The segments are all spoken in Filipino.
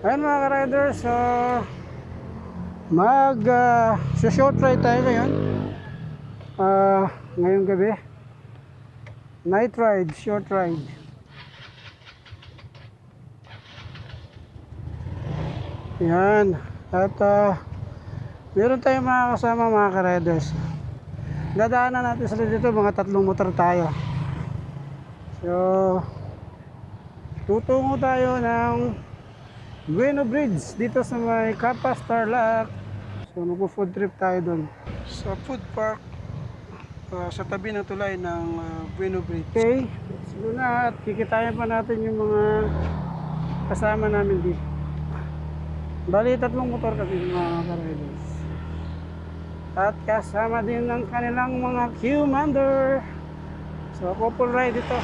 Ayun mga ka-riders, so short ride tayo ngayon. Ngayong gabi, night ride, short ride. Yan. At meron tayong mga kasama mga ka-riders. Dadaanan natin sila dito, mga 3 motor tayo. So tutungo tayo ng Bueno Bridge dito sa may Capas, Tarlac. So magpo-food trip tayo doon sa food park sa tabi ng tulay ng Bueno Bridge. Okay, let's go na at kikitayan pa natin yung mga kasama namin dito. Bali 3 motor kami mga ka-riders. At kasama din ng kanilang mga commander. So couple ride ito.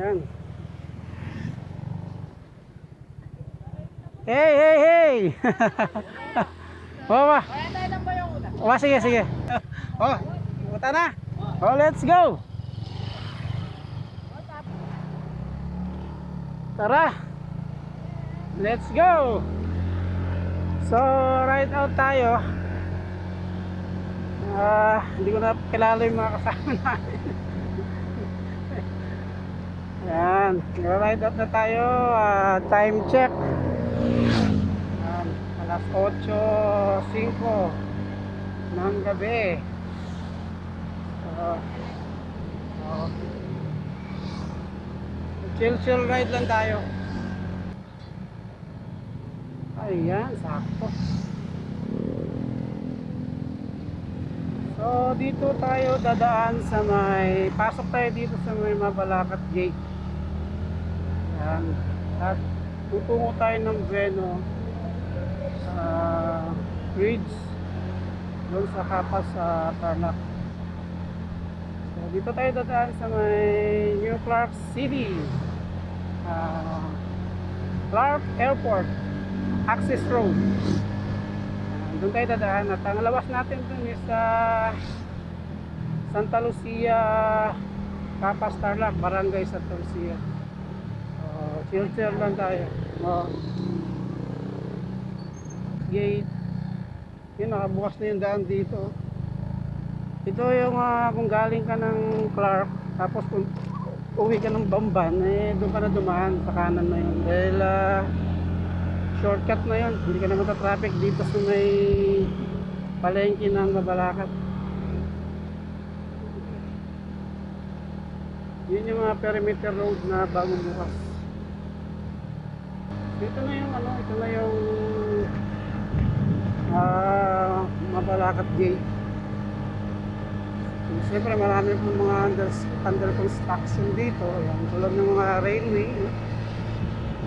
Ayan. Hey, hey, hey! Baba. Oh, sige, sige. Oh, punta na. Oh, let's go. Tara. Let's go. So, ride out tayo. Hindi ko na kilala yung mga kasama namin. Ayan, ride out na tayo. Time check. Alas 8:05 ng gabi. Chill ride lang tayo. Ayan, sakto. So dito tayo dadaan sa may, pasok tayo dito sa may Mabalacat Gate. Ayan. At tutungo tayo ng Bueno Bridge doon sa Capas sa Tarlac. So dito tayo dadaan sa may New Clark City, Clark Airport Access Road. Doon tayo dadaan at ang labas natin dun is Santa Lucia, Capas, Tarlac, Barangay Santa Lucia. Chill lang tayo. Gate. Yun, nakabukas na yung daan dito. Ito yung kung galing ka ng Clark, tapos kung uwi ka ng Bamban, doon ka na dumaan sa kanan na yun. Dahil shortcut na yun, hindi ka na matatraffic dito sa may palengke ng Mabalacat. Yun yung mga perimeter road na bagong bukas. Ito na yung ito na yung Mabalacat Gate. Siyempre marami pong mga under construction dito. Ayan, tulad ng mga railway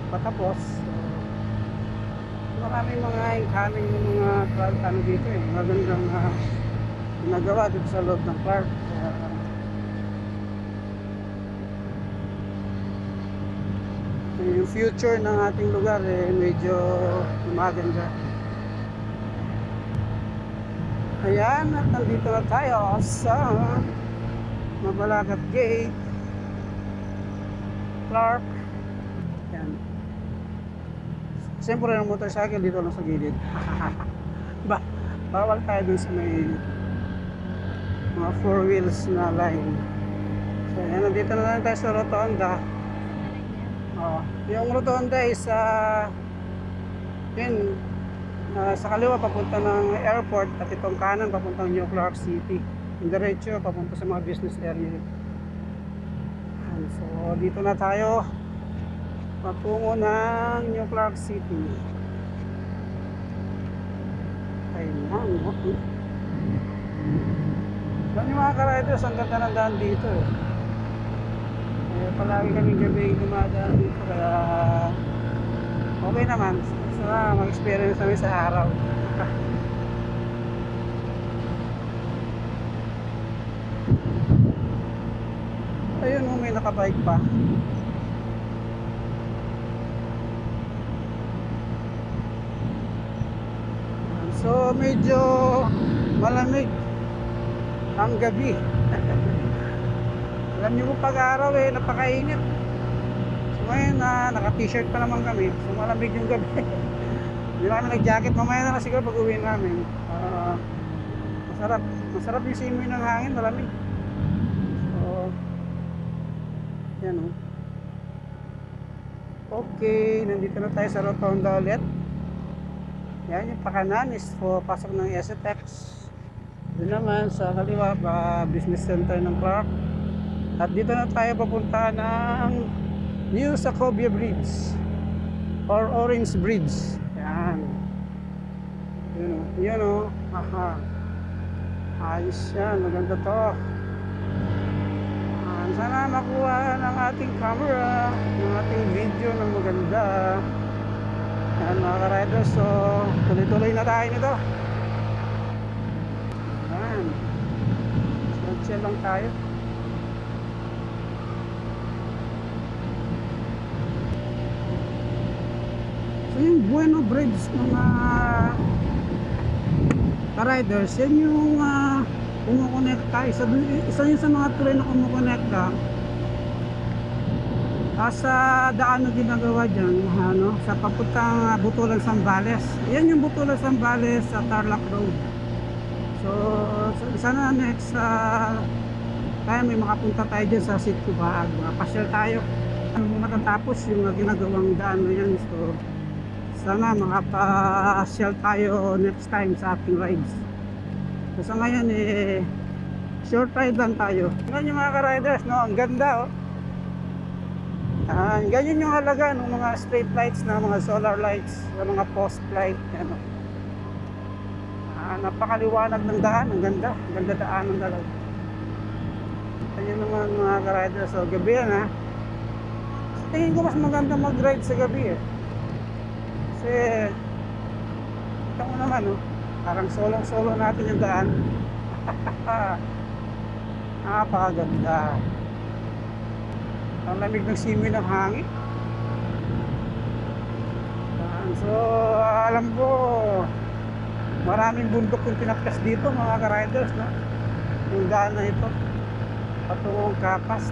patapos. Maraming mga incoming ng mga Clark dito magandang ginagawa dito sa loob ng Clark. Yung future ng ating lugar medyo maganda. Ayan, at nandito na tayo sa Mabalacat Gate, Clark. Ayan. Siyempre ng motorcycle dito lang sa gilid. Bawal tayo dun sa may mga 4 wheels na line. So ayan, nandito na lang tayo sa Rotonda. Yung Rotonda is yun, sa kaliwa papunta ng airport at itong kanan papuntang New Clark City. Yung diretso papunta sa mga business area. And so dito na tayo patungo ng New Clark City. Ayan, yan yung mga ka-riders, ang ganda ng daan dito palagi kaming gabi dumadaan dito, kaya okay naman. Sana mag-experience kami sa araw. Ayun, may nakabike pa. So medyo malamig ang gabi. Alam niyo po pag-araw napakainit. So ngayon naka-t-shirt pa naman kami. So malamig yung gabi. Hindi na kami nag-jacket. Mamaya na siguro pag uwi namin. Masarap yung simoy ng hangin, malamig. So yan o. Okay, nandito na tayo sa Rotonda ulit. Yan, yung pakanan is for pasok ng SFX. Doon naman sa kaliwa, business center ng Clark. At dito na tayo papunta ng New Sacobia Bridge or Orange Bridge. Yan. Yun o. Aha. Ayos yan, maganda to. Sana makuha ng ating camera, ng ating video ng maganda. Yan mga ka-riders, so tuloy-tuloy na tayo nito. Yan. So chill lang tayo. So yung Bueno Bridge mga ka-riders, yan yung kumukonekta, isa yun sa mga tuloy na kumukonekta sa daan na ginagawa dyan, sa papuntang Butulan Zambales. Yan yung Butulan Zambales sa Tarlac Road. So sana next time may makapunta tayo dyan sa Sitio Bahag, makapasyal tayo matatapos yung ginagawang daan na yan. So sana makapasyal tayo next time sa ating rides. So sa ngayon short ride lang tayo. Ganyan yung mga ka-riders, no? Ang ganda, oh. Ganyan yung halaga ng mga street lights na mga solar lights, ng mga post light, ano. Napakaliwanag ng daan, ang ganda daan ng dalaw. Ganyan naman mga ka-riders, so gabi yan, ha. Sa tingin ko mas maganda mag-ride sa gabi, eh. Kasi ito mo naman, oh. Parang solo natin yung daan. Napakaganda. Ang lamig ng simoy ng hangin. So alam ko maraming bundok yung tinapos dito mga ka-riders, no? Yung daan na ito patungong Kapas.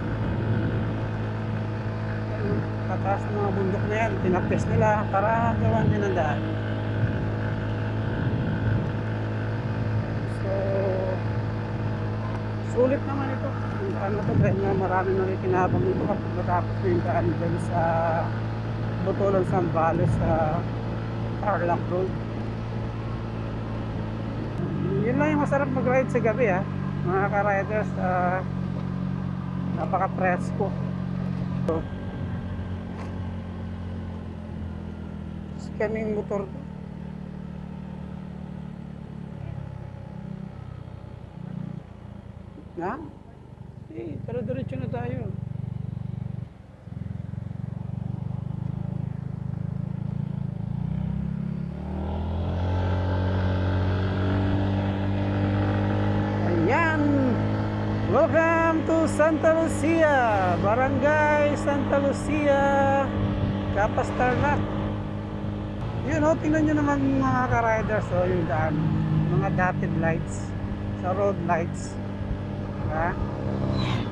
Pataas ng mga bundok na yan, tinapos nila para gawan din ang daan. Sulit naman ito. Yung daan na ito dahil na marami nakikinabang ito kapag matapos na yung daan dyan sa Butulan Zambales sa Tarlac Road. Yun lang yung masarap mag-ride sa gabi, ha, mga ka-riders. Napaka-presko. So, kaming motor to. Na? Tara-diretso na tayo. Ayan! Welcome to Santa Lucia, Barangay Santa Lucia, Kapas, Tarlac. Yun, tingnan nyo naman mga ka-riders, yung daan. Mga dotted lights sa road lights.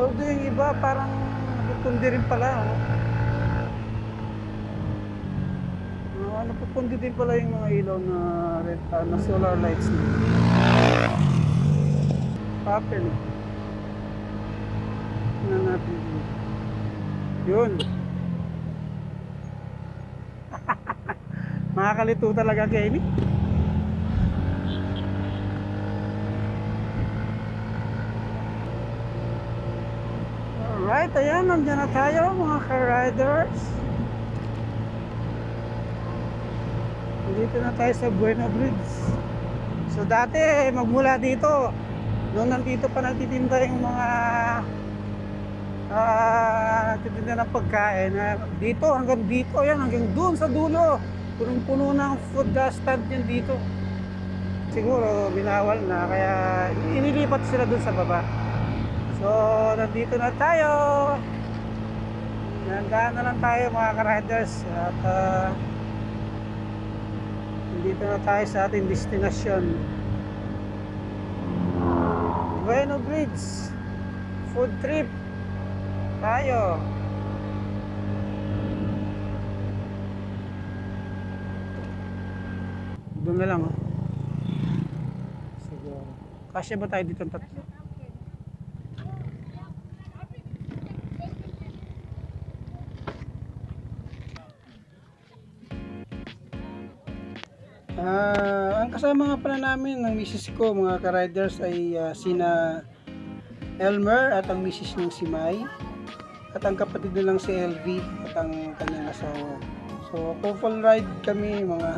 Although yung iba parang napupundi rin pala, napupundi din pala yung mga ilaw na red, na solar lights na papel. Tingnan natin yun. Makakalito talaga kayo ni. Alright, ayan, nandiyan na tayo mga ka-riders. Dito na tayo sa Bueno Bridge. So dati, magmula dito, nung nandito pa nagtitinda yung mga nagtitinda ng pagkain, dito hanggang dito, yan, hanggang dun sa dulo. Punong-puno ng food stand yan dito. Siguro binawal na, kaya inilipat sila dun sa baba. So, nandito na tayo. Nandaan na lang tayo mga ka-riders. At hindi Dito na tayo sa ating destinasyon. Bueno Bridge. Food trip. Tayo. Doon na lang, oh. Siguro. Kasya ba tayo dito ang tatlo? Ang kasama nga pala namin ng misis ko, mga ka-riders, ay sina Elmer at ang misis niyang si Mai, at ang kapatid nilang si LV at ang kanyang asawa. So, couple ride kami, mga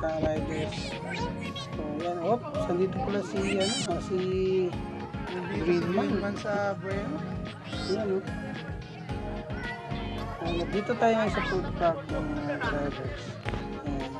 ka-riders. So, yan. Sandito pala si, si Greenman sa Bueno. Yan, dito tayo ngayon sa food truck ng mga riders. Ayan.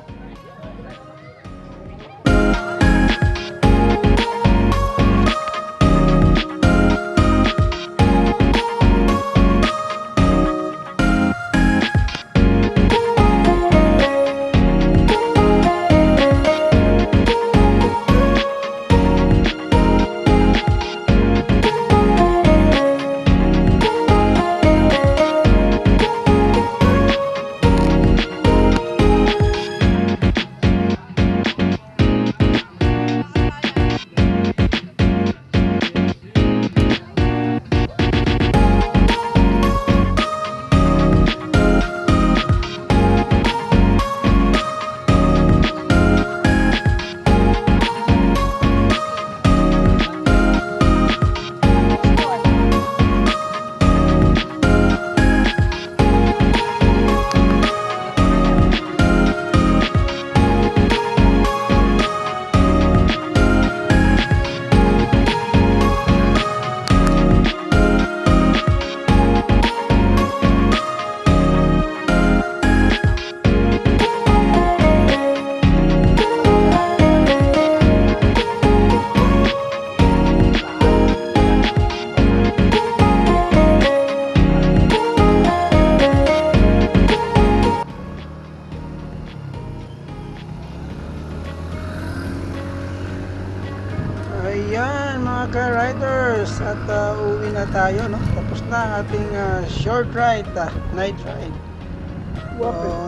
Ayan mga ka-riders, at uwi na tayo, no? Tapos na ang ating short ride, night ride.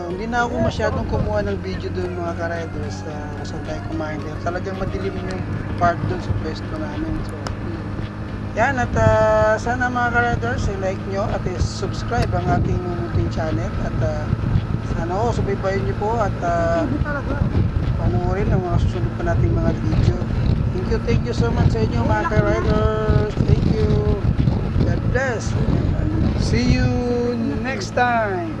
Hindi na ako masyadong kumuha ng video doon mga ka-riders, saan tayo kumain dahil talagang madilim yung part doon sa pwesto namin. So, yan, at sana mga ka-riders, like nyo at subscribe ang ating munting channel, at sana subaybayan nyo po at panoorin ang mga susunod pa nating mga video. Thank you so much sa inyo mga ka-riders. Thank you. God bless. See you next time.